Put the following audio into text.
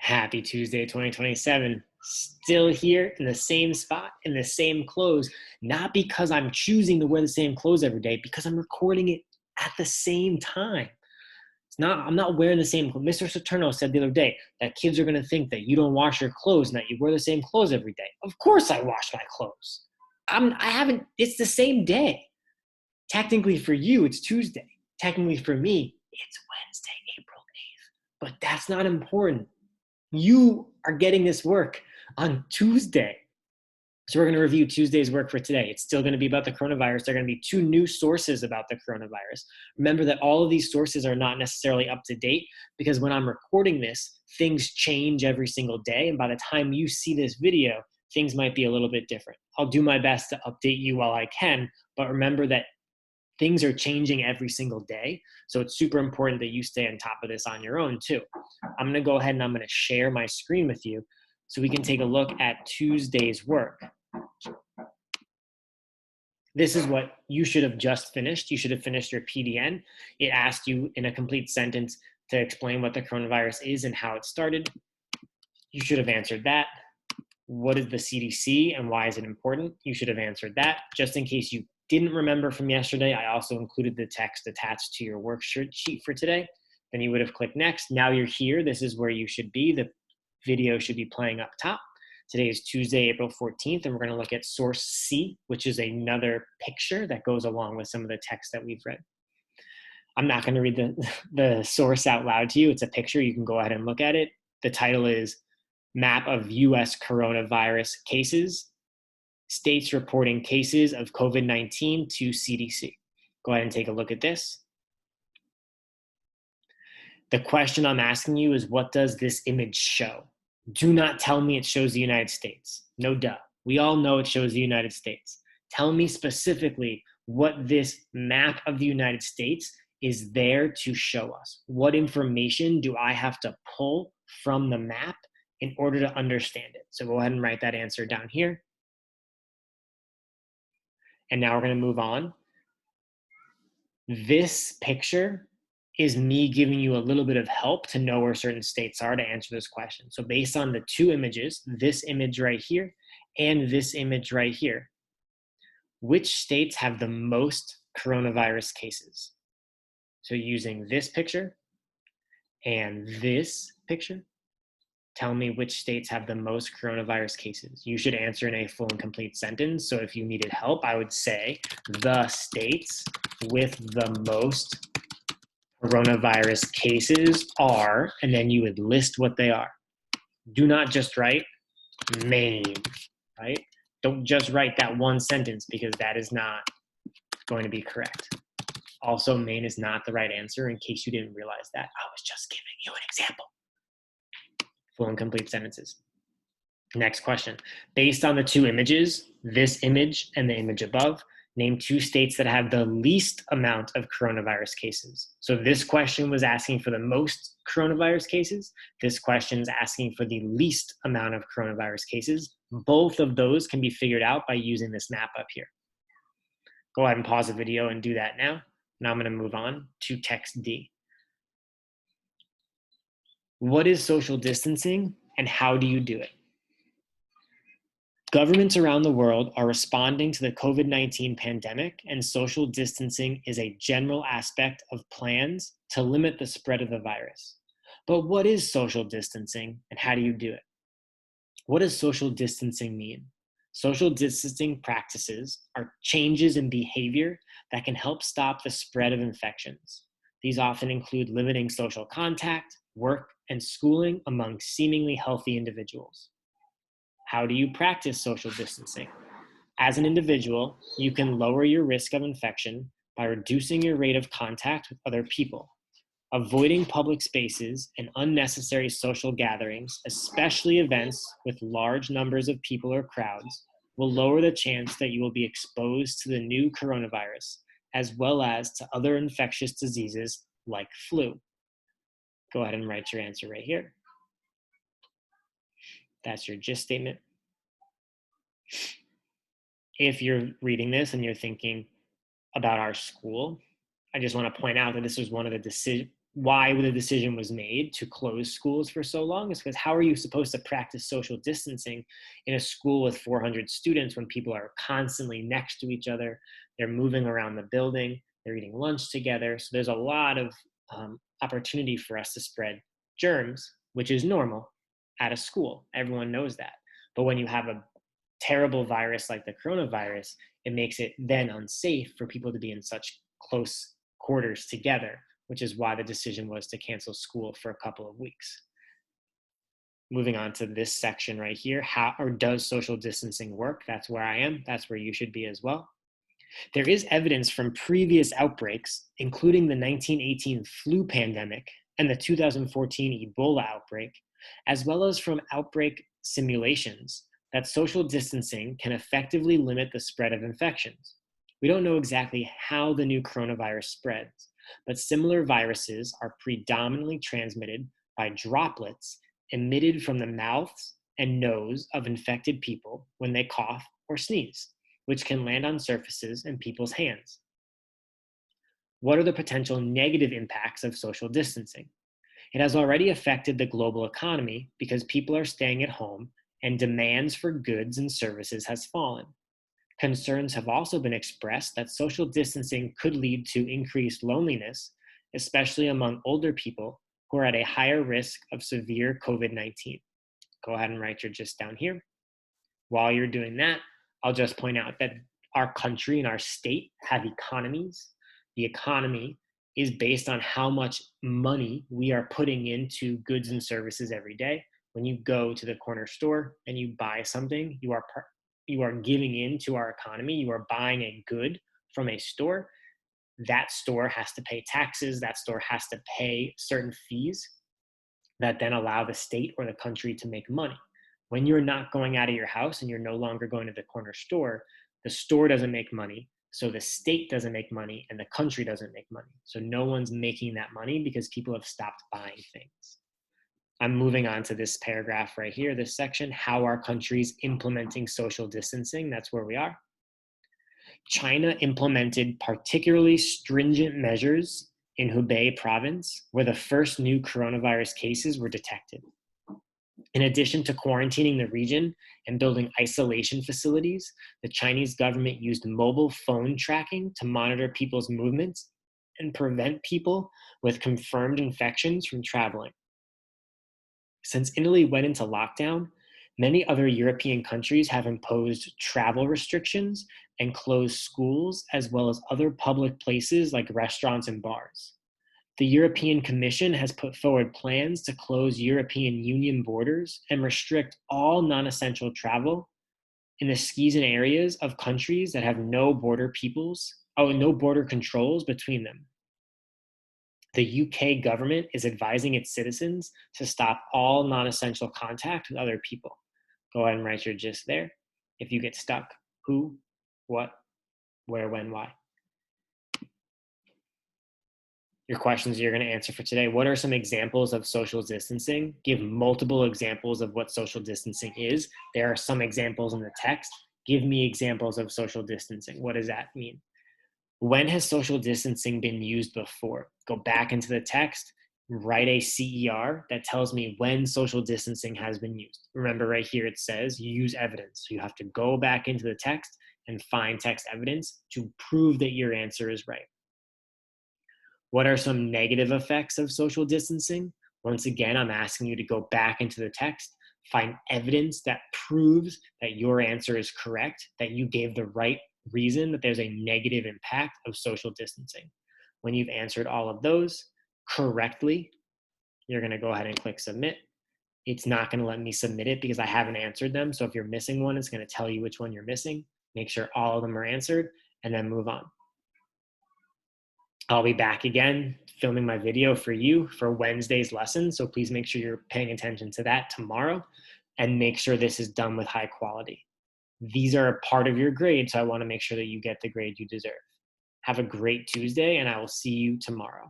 Happy Tuesday 2027. Still here in the same spot, in the same clothes, not because I'm choosing to wear the same clothes every day, because I'm recording it at the same time. I'm not wearing the same clothes. Mr. Saturno said the other day that kids are going to think that you don't wash your clothes and that you wear the same clothes every day. Of course I wash my clothes. It's the same day. Technically for you, it's Tuesday. Technically for me, it's Wednesday, April 8th. But that's not important. You are getting this work on Tuesday. So we're going to review Tuesday's work for today. It's still going to be about the coronavirus. There are going to be 2 new sources about the coronavirus. Remember that all of these sources are not necessarily up to date because when I'm recording this, things change every single day. And by the time you see this video, things might be a little bit different. I'll do my best to update you while I can, but remember that things are changing every single day. So it's super important that you stay on top of this on your own too. I'm going to go ahead and I'm going to share my screen with you so we can take a look at Tuesday's work. This is what you should have just finished. You should have finished your PDN. It asked you in a complete sentence to explain what the coronavirus is and how it started. You should have answered that. What is the CDC and why is it important? You should have answered that. Just in case you didn't remember from yesterday, I also included the text attached to your worksheet for today. Then you would have clicked next. Now you're here. This is where you should be. The video should be playing up top. Today is Tuesday, April 14th, and we're going to look at source C, which is another picture that goes along with some of the text that we've read. I'm not going to read the source out loud to you. It's a picture. You can go ahead and look at it. The title is Map of U.S. Coronavirus Cases, States Reporting Cases of COVID-19 to CDC. Go ahead and take a look at this. The question I'm asking you is, what does this image show? Do not tell me it shows the United States. No duh. We all know it shows the United States. Tell me specifically what this map of the United States is there to show us. What information do I have to pull from the map in order to understand it? So go ahead and write that answer down here. And now we're going to move on. This picture is me giving you a little bit of help to know where certain states are to answer this question. So based on the 2 images, this image right here and this image right here, which states have the most coronavirus cases? So using this picture and this picture, tell me which states have the most coronavirus cases. You should answer in a full and complete sentence. So if you needed help, I would say the states with the most coronavirus cases are, and then you would list what they are. Do not just write Maine, right? Don't just write that one sentence because that is not going to be correct. Also, Maine is not the right answer in case you didn't realize that. I was just giving you an example. Full and complete sentences. Next question. Based on the 2 images, this image and the image above, name 2 states that have the least amount of coronavirus cases. So this question was asking for the most coronavirus cases. This question is asking for the least amount of coronavirus cases. Both of those can be figured out by using this map up here. Go ahead and pause the video and do that now. Now I'm going to move on to text D. What is social distancing and how do you do it? Governments around the world are responding to the COVID-19 pandemic, and social distancing is a general aspect of plans to limit the spread of the virus. But what is social distancing and how do you do it? What does social distancing mean? Social distancing practices are changes in behavior that can help stop the spread of infections. These often include limiting social contact, work, and schooling among seemingly healthy individuals. How do you practice social distancing? As an individual, you can lower your risk of infection by reducing your rate of contact with other people. Avoiding public spaces and unnecessary social gatherings, especially events with large numbers of people or crowds, will lower the chance that you will be exposed to the new coronavirus, as well as to other infectious diseases like flu. Go ahead and write your answer right here. That's your gist statement. If you're reading this and you're thinking about our school, I just want to point out that this was one of the why the decision was made to close schools for so long is because how are you supposed to practice social distancing in a school with 400 students when people are constantly next to each other? They're moving around the building, they're eating lunch together. So there's a lot of opportunity for us to spread germs, which is normal at a school. Everyone knows that. But when you have a terrible virus like the coronavirus, it makes it then unsafe for people to be in such close quarters together, which is why the decision was to cancel school for a couple of weeks. Moving on to this section right here, how or does social distancing work? That's where I am. That's where you should be as well. There is evidence from previous outbreaks, including the 1918 flu pandemic and the 2014 Ebola outbreak, as well as from outbreak simulations, that social distancing can effectively limit the spread of infections. We don't know exactly how the new coronavirus spreads, but similar viruses are predominantly transmitted by droplets emitted from the mouths and nose of infected people when they cough or sneeze, which can land on surfaces and people's hands. What are the potential negative impacts of social distancing? It has already affected the global economy because people are staying at home and demands for goods and services has fallen. Concerns have also been expressed that social distancing could lead to increased loneliness, especially among older people who are at a higher risk of severe COVID-19. Go ahead and write your gist down here. While you're doing that, I'll just point out that our country and our state have economies. The economy is based on how much money we are putting into goods and services every day. When you go to the corner store and you buy something, you are giving into our economy. You are buying a good from a store. That store has to pay taxes. That store has to pay certain fees that then allow the state or the country to make money. When you're not going out of your house and you're no longer going to the corner store, the store doesn't make money, so the state doesn't make money, and the country doesn't make money. So no one's making that money because people have stopped buying things. I'm moving on to this paragraph right here, this section, how are countries implementing social distancing? That's where we are. China implemented particularly stringent measures in Hubei province, where the first new coronavirus cases were detected. In addition to quarantining the region and building isolation facilities, the Chinese government used mobile phone tracking to monitor people's movements and prevent people with confirmed infections from traveling. Since Italy went into lockdown, many other European countries have imposed travel restrictions and closed schools, as well as other public places like restaurants and bars. The European Commission has put forward plans to close European Union borders and restrict all non-essential travel in the skies and areas of countries that have no border controls between them. The UK government is advising its citizens to stop all non-essential contact with other people. Go ahead and write your gist there. If you get stuck, who, what, where, when, why. Your questions you're going to answer for today. What are some examples of social distancing? Give multiple examples of what social distancing is. There are some examples in the text. Give me examples of social distancing. What does that mean? When has social distancing been used before? Go back into the text, write a CER that tells me when social distancing has been used. Remember right here it says use evidence. So you have to go back into the text and find text evidence to prove that your answer is right. What are some negative effects of social distancing? Once again, I'm asking you to go back into the text, find evidence that proves that your answer is correct, that you gave the right reason that there's a negative impact of social distancing. When you've answered all of those correctly, you're going to go ahead and click submit. It's not going to let me submit it because I haven't answered them. So if you're missing one, it's going to tell you which one you're missing. Make sure all of them are answered and then move on. I'll be back again filming my video for you for Wednesday's lesson. So please make sure you're paying attention to that tomorrow and make sure this is done with high quality. These are a part of your grade, so I want to make sure that you get the grade you deserve. Have a great Tuesday, and I will see you tomorrow.